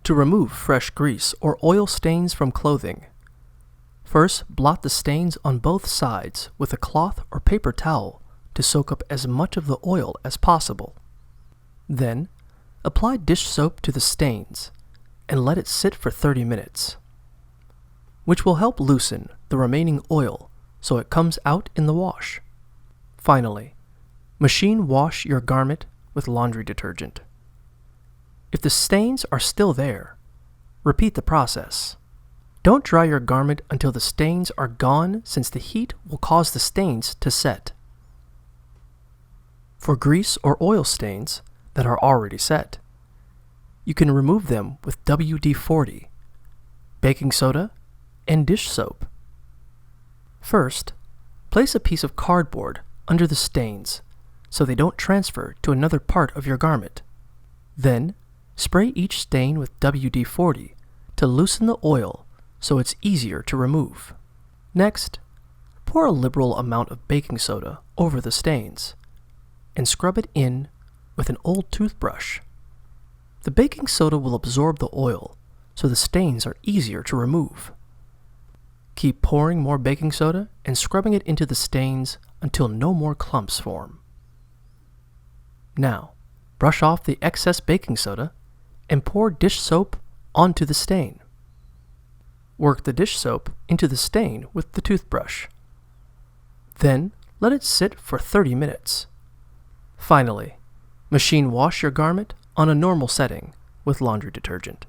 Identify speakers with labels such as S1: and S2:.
S1: To remove fresh grease or oil stains from clothing, first blot the stains on both sides with a cloth or paper towel to soak up as much of the oil as possible. Then, apply dish soap to the stains and let it sit for 30 minutes, which will help loosen the remaining oil so it comes out in the wash. Finally, machine wash your garment with laundry detergent. If the stains are still there, repeat the process. Don't dry your garment until the stains are gone, since the heat will cause the stains to set. For grease or oil stains that are already set, you can remove them with WD-40, baking soda, and dish soap. First, place a piece of cardboard under the stains so they don't transfer to another part of your garment. Then, spray each stain with WD-40 to loosen the oil so it's easier to remove. Next, pour a liberal amount of baking soda over the stains and scrub it in with an old toothbrush. The baking soda will absorb the oil so the stains are easier to remove. Keep pouring more baking soda and scrubbing it into the stains until no more clumps form. Now, brush off the excess baking soda and pour dish soap onto the stain. Work the dish soap into the stain with the toothbrush. Then, let it sit for 30 minutes. Finally, machine wash your garment on a normal setting with laundry detergent.